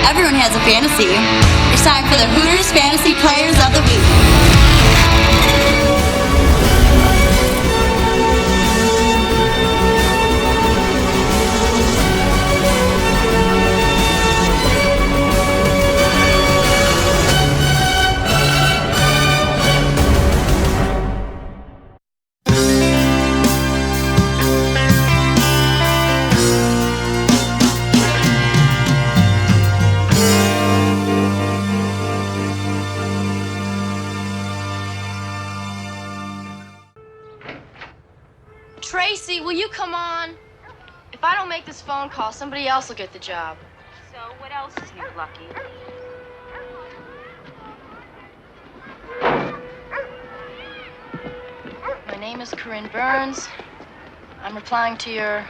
Everyone has a fantasy. It's time for the Hooters Fantasy Players of the Week. Tracy, will you come on? If I don't make this phone call, somebody else will get the job. So, what else is new, Lucky? My name is Corinne Burns. I'm replying to your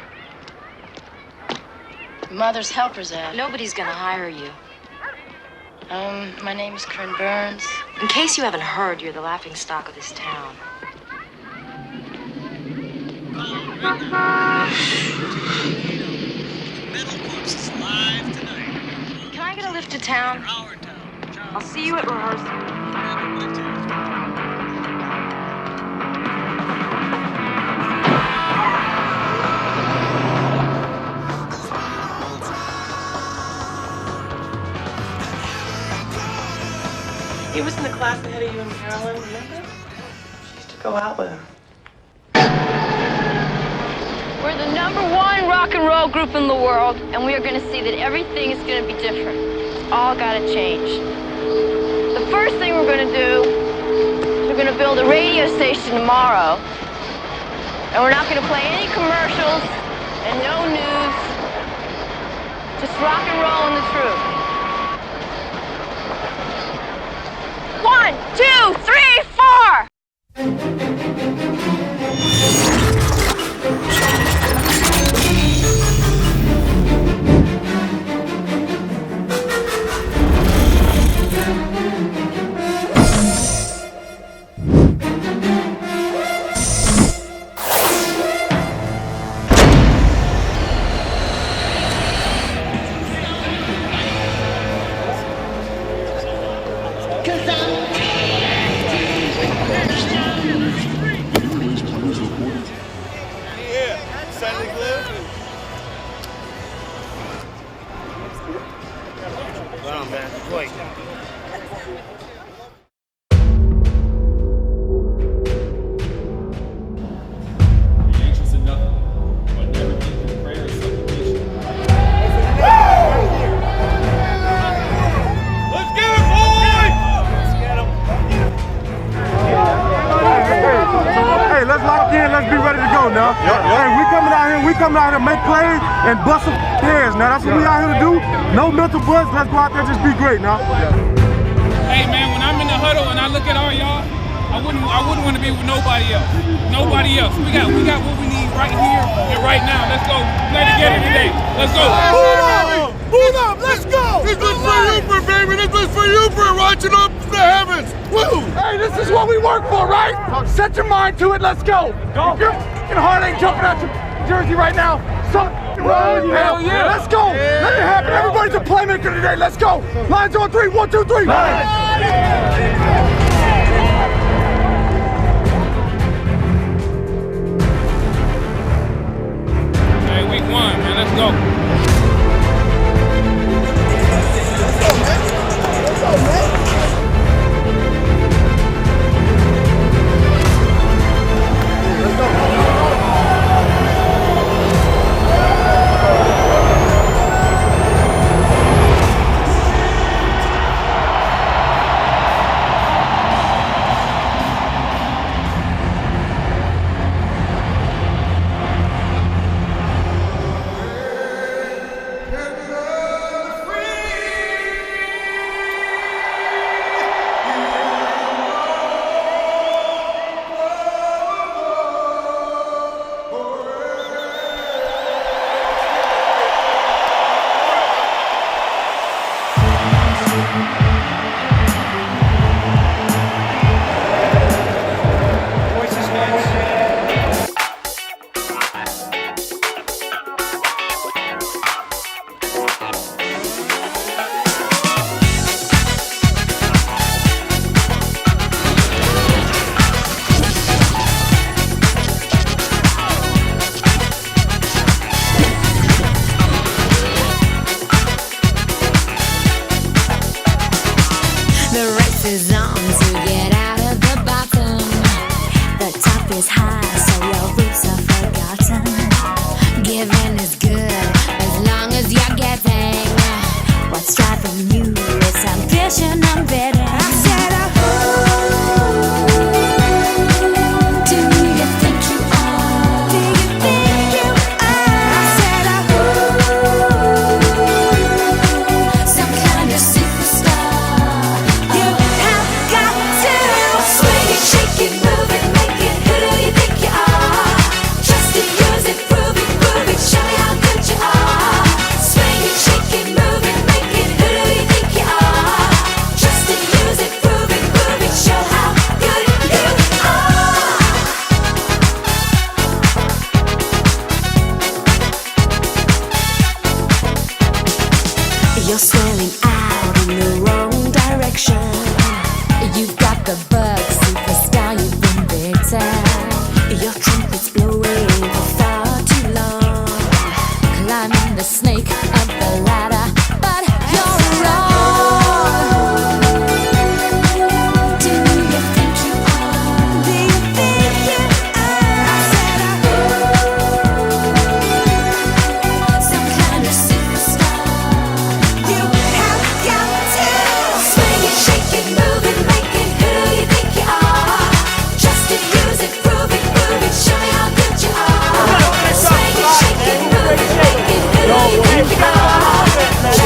mother's helper's ad. Nobody's gonna hire you. My name is Corinne Burns. In case you haven't heard, you're the laughingstock of this town. Can I get a lift to town? I'll see you at rehearsal. He was in the class ahead of you in Maryland, remember? She used to go out with him. We're the #1 rock and roll group in the world, and we are going to see that everything is going to be different. It's all got to change. The first thing we're going to do is we're going to build a radio station tomorrow, and we're not going to play any commercials and no news, just rock and roll in the truth. 1, 2, 3, 4! And bust some heads. Now that's what we out here to do. No mental buzz. Let's go out there and just be great now. Hey man, when I'm in the huddle and I look at all y'all, I wouldn't want to be with nobody else. Nobody else. We got what we need right here and right now. Let's go. Play together today. Let's go. Move up. Let's go. This is for you, baby. This is for you, for watching up the heavens. Woo! Hey, this is what we work for, right? Set your mind to it. Let's go. Go. Your heart ain't jumping out your jersey right now. Hell yeah. Let's go. Yeah. Let it happen. Everybody's a playmaker today. Let's go. Lines on 3. 1, 2, 3. Hey, week 1, man. Let's go. Let's go, man. new. It's ambition, I'm better. I said, do you think you are? Do you think you are? I said, some kind of superstar. You have got to swing it, shake it, move it, make it. Who do you think you are? Just to use it, prove it, show me how good you are. Swing it, shake it, move it, make it. Who do you think you are? Just to use it, prove it, show how good you are. You're swelling out in the wrong direction. You've got the bug, superstar, you've been bitter. Your trumpet's blowing for far too long. Climbing the snake up the ladder, but you're wrong. Do you think you are? Do you think you are? I said some kind of superstar. You have got to swing it, shake it, move it, make it. Who do you think you are? Just to use it, prove it, show me how good you are. Swing it, shake it, move it, make it. Who do you think you are?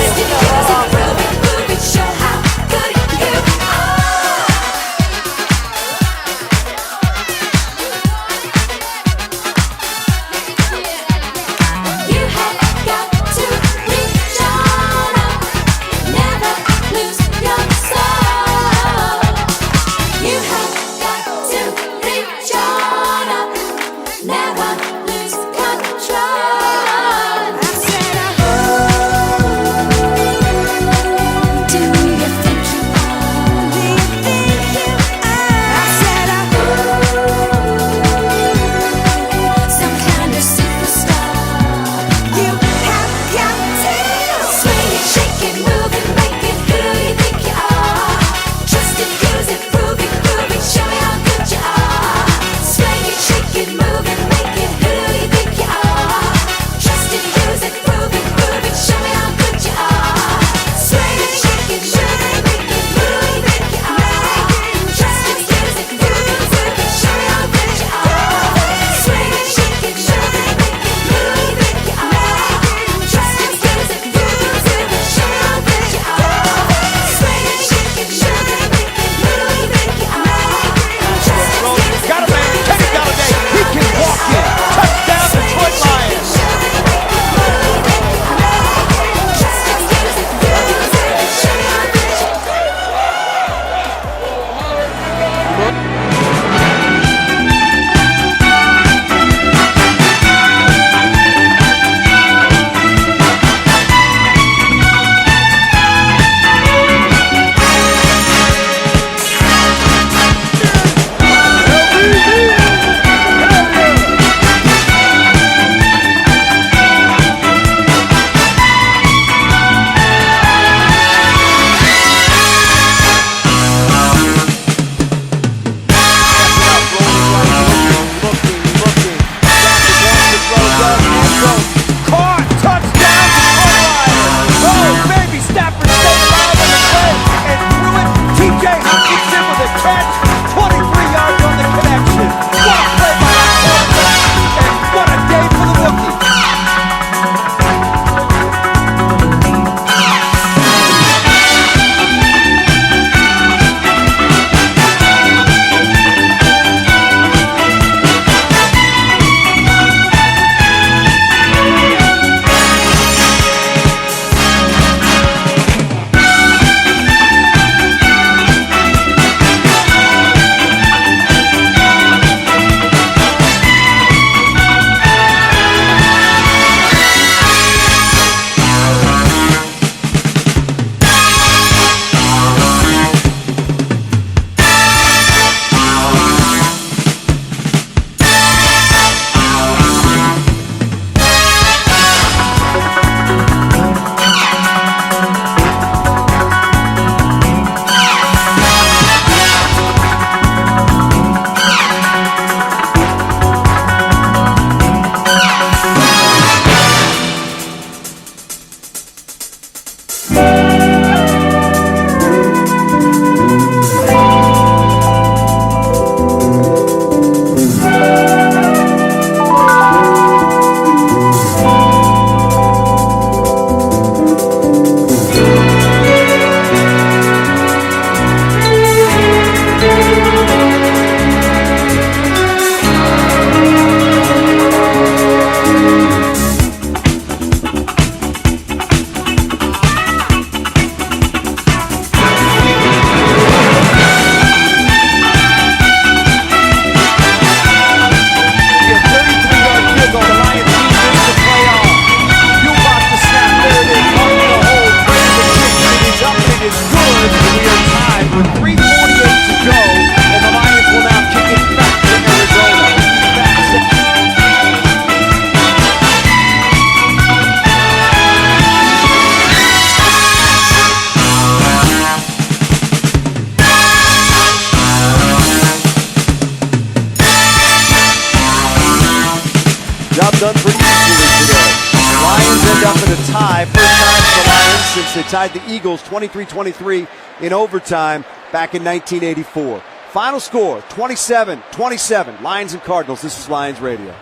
since they tied the Eagles 23-23 in overtime back in 1984. Final score, 27-27, Lions and Cardinals. This is Lions Radio.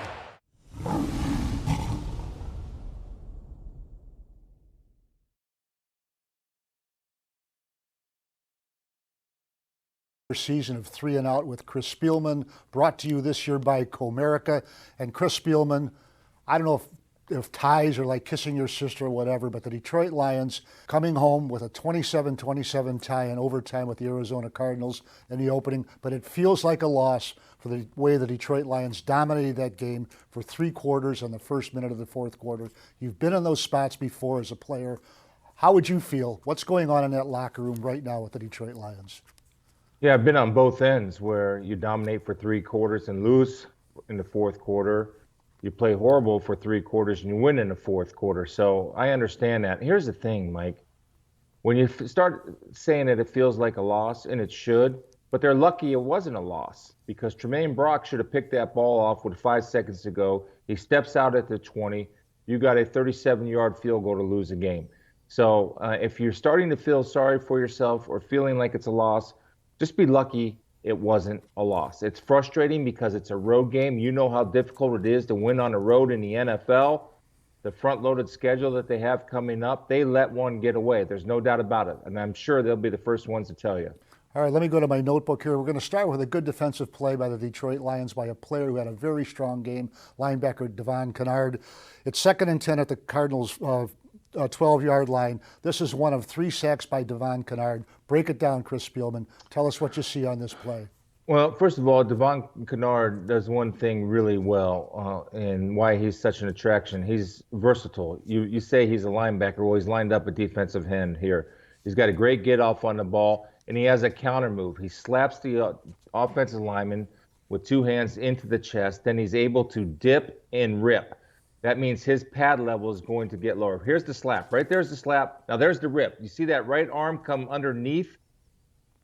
Season of 3 and Out with Chris Spielman, brought to you this year by Comerica. And Chris Spielman, I don't know if ties are like kissing your sister or whatever, but the Detroit Lions coming home with a 27-27 tie in overtime with the Arizona Cardinals in the opening, but it feels like a loss for the way the Detroit Lions dominated that game for 3 quarters and the first minute of the fourth quarter. You've been in those spots before as a player. How would you feel? What's going on in that locker room right now with the Detroit Lions? Yeah, I've been on both ends where you dominate for 3 quarters and lose in the fourth quarter. You play horrible for 3 quarters and you win in the fourth quarter. So I understand that. Here's the thing, Mike. When you start saying that it feels like a loss, and it should, but they're lucky it wasn't a loss because Tremaine Brock should have picked that ball off with 5 seconds to go. He steps out at the 20. You got a 37-yard field goal to lose a game. So if you're starting to feel sorry for yourself or feeling like it's a loss, just be lucky it wasn't a loss. It's frustrating because it's a road game. You know how difficult it is to win on the road in the NFL. The front-loaded schedule that they have coming up, they let one get away. There's no doubt about it. And I'm sure they'll be the first ones to tell you. All right, let me go to my notebook here. We're going to start with a good defensive play by the Detroit Lions by a player who had a very strong game, linebacker Devon Kennard. It's 2nd and 10 at the Cardinals' 12-yard line. This is one of 3 sacks by Devon Kennard. Break it down, Chris Spielman. Tell us what you see on this play. Well, first of all, Devon Kennard does one thing really well, and why he's such an attraction. He's versatile. You say he's a linebacker. Well, he's lined up a defensive end here. He's got a great get-off on the ball, and he has a counter move. He slaps the offensive lineman with 2 hands into the chest. Then he's able to dip and rip. That means his pad level is going to get lower. Here's the slap. Right there's the slap. Now there's the rip. You see that right arm come underneath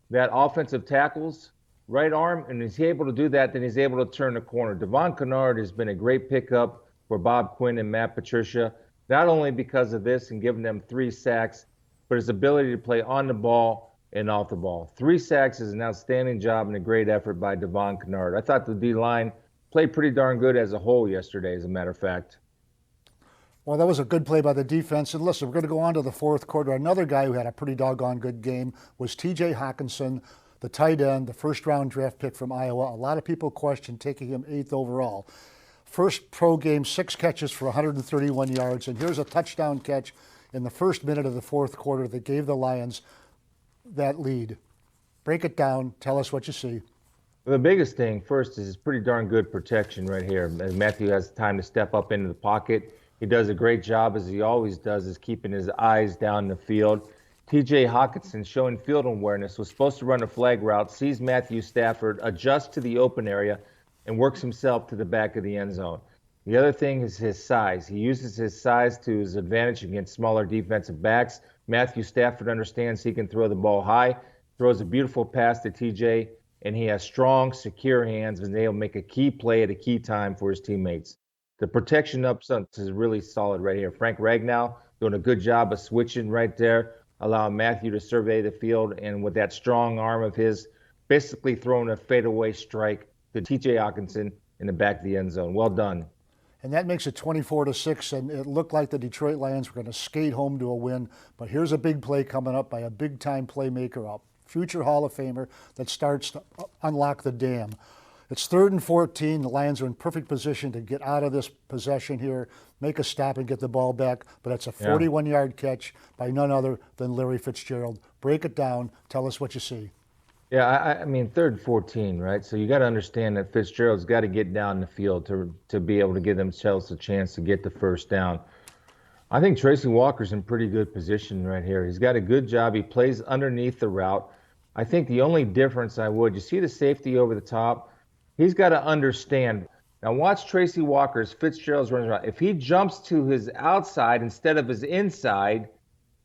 that offensive tackle's right arm? And he's able to do that, then he's able to turn the corner. Devon Kennard has been a great pickup for Bob Quinn and Matt Patricia, not only because of this and giving them 3 sacks, but his ability to play on the ball and off the ball. 3 sacks is an outstanding job and a great effort by Devon Kennard. I thought the D-line played pretty darn good as a whole yesterday, as a matter of fact. Well, that was a good play by the defense. And listen, we're going to go on to the fourth quarter. Another guy who had a pretty doggone good game was T.J. Hockenson, the tight end, the first-round draft pick from Iowa. A lot of people questioned taking him 8th overall. First pro game, 6 catches for 131 yards. And here's a touchdown catch in the first minute of the fourth quarter that gave the Lions that lead. Break it down. Tell us what you see. The biggest thing first is pretty darn good protection right here. Matthew has time to step up into the pocket. He does a great job, as he always does, is keeping his eyes down the field. T.J. Hockenson, showing field awareness, was supposed to run a flag route, sees Matthew Stafford, adjusts to the open area, and works himself to the back of the end zone. The other thing is his size. He uses his size to his advantage against smaller defensive backs. Matthew Stafford understands he can throw the ball high, throws a beautiful pass to T.J., and he has strong, secure hands, and they'll make a key play at a key time for his teammates. The protection up front is really solid right here. Frank Ragnow doing a good job of switching right there, allowing Matthew to survey the field, and with that strong arm of his, basically throwing a fadeaway strike to T.J. Hockenson in the back of the end zone. Well done. And that makes it 24-6, and it looked like the Detroit Lions were going to skate home to a win. But here's a big play coming up by a big-time playmaker, a future Hall of Famer that starts to unlock the dam. It's 3rd and 14. The Lions are in perfect position to get out of this possession here, make a stop and get the ball back, but it's a 41-yard catch by none other than Larry Fitzgerald. Break it down. Tell us what you see. Yeah, I mean, 3rd and 14, right? So you got to understand that Fitzgerald's got to get down the field to be able to give themselves a chance to get the first down. I think Tracy Walker's in pretty good position right here. He's got a good job. He plays underneath the route. I think the only difference you see the safety over the top? He's got to understand. Now watch Tracy Walker's Fitzgerald's running around. If he jumps to his outside instead of his inside,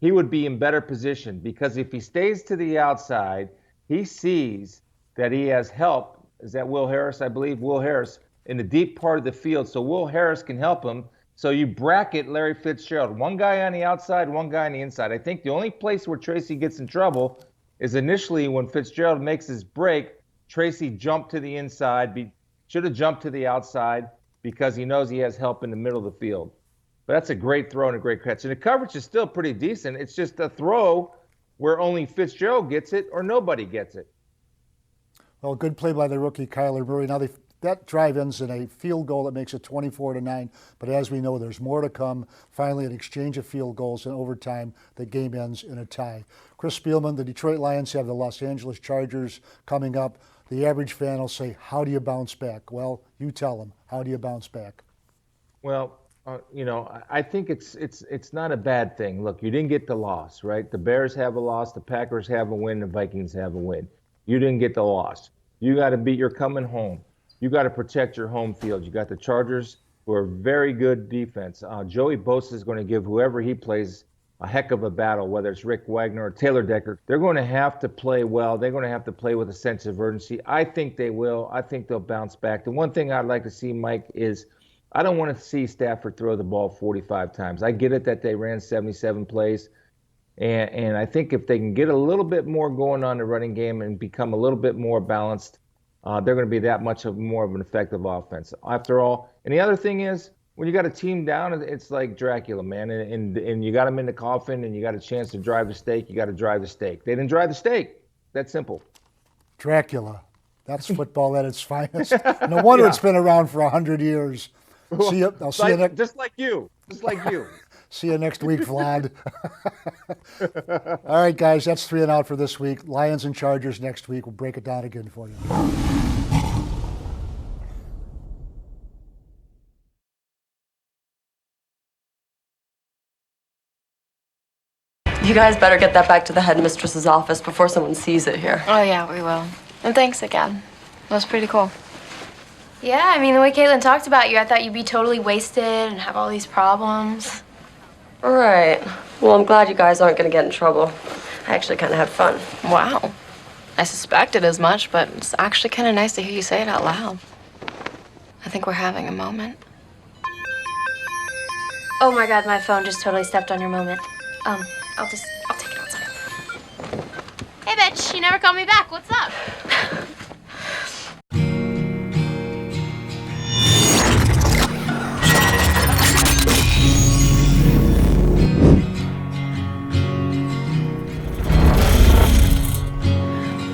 he would be in better position, because if he stays to the outside, he sees that he has help. Is that Will Harris? I believe Will Harris in the deep part of the field. So Will Harris can help him. So you bracket Larry Fitzgerald, one guy on the outside, one guy on the inside. I think the only place where Tracy gets in trouble is initially when Fitzgerald makes his break, Tracy jumped to the inside, should have jumped to the outside because he knows he has help in the middle of the field. But that's a great throw and a great catch. And the coverage is still pretty decent. It's just a throw where only Fitzgerald gets it or nobody gets it. Well, good play by the rookie Kyler Murray. Now that drive ends in a field goal that makes it 24-9. But as we know, there's more to come. Finally, an exchange of field goals in overtime. The game ends in a tie. Chris Spielman, the Detroit Lions have the Los Angeles Chargers coming up. The average fan will say, how do you bounce back? Well, you tell them. How do you bounce back? Well, I think it's not a bad thing. Look, you didn't get the loss, right? The Bears have a loss. The Packers have a win. The Vikings have a win. You didn't get the loss. You got to beat. You're coming home. You got to protect your home field. You got the Chargers, who are very good defense. Joey Bosa is going to give whoever he plays a heck of a battle, whether it's Rick Wagner or Taylor Decker. They're going to have to play well. They're going to have to play with a sense of urgency. I think they will. I think they'll bounce back. The one thing I'd like to see, Mike, is I don't want to see Stafford throw the ball 45 times. I get it that they ran 77 plays. And I think if they can get a little bit more going on the running game and become a little bit more balanced, they're going to be that much more of an effective offense. After all, and the other thing is, when you got a team down, it's like Dracula, man. And you got them in the coffin and you got a chance to drive the stake, you got to drive the stake. They didn't drive the stake. That's simple. Dracula. That's football at its finest. No wonder it's been around for 100 years. See you. I'll see you next. Just like you. Just like you. See you next week, Vlad. All right, guys, that's 3 and Out for this week. Lions and Chargers next week. We'll break it down again for you. You guys better get that back to the headmistress's office before someone sees it here. Oh, yeah, we will. And thanks again. That was pretty cool. Yeah, I mean, the way Caitlin talked about you, I thought you'd be totally wasted and have all these problems. All right. Well, I'm glad you guys aren't going to get in trouble. I actually kind of had fun. Wow. I suspected as much, but it's actually kind of nice to hear you say it out loud. I think we're having a moment. Oh my God, my phone just totally stepped on your moment. I'll take it outside. Hey, bitch, you never called me back. What's up?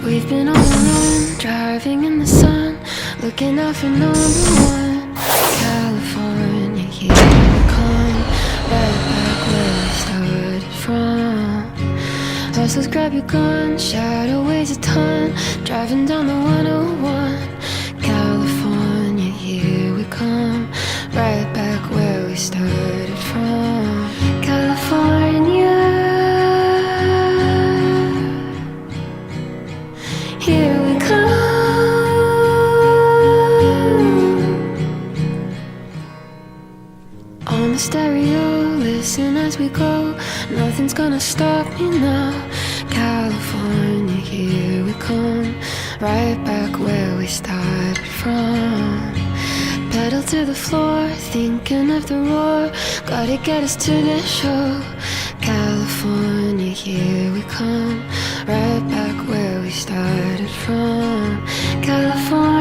We've been on our own, driving in the sun, looking out for number one. California, here we come, right back where we started from. Hustlers, grab your gun, shadow weighs a ton, driving down the 101. California, here we come, right back where we started from. California, here we come. On the stereo, listen as we go. Nothing's gonna stop me now. California, here we come. Right back where we started from. Pedal to the floor, thinking of the roar. Gotta get us to the show. California, here we come. Right back where we started from. California.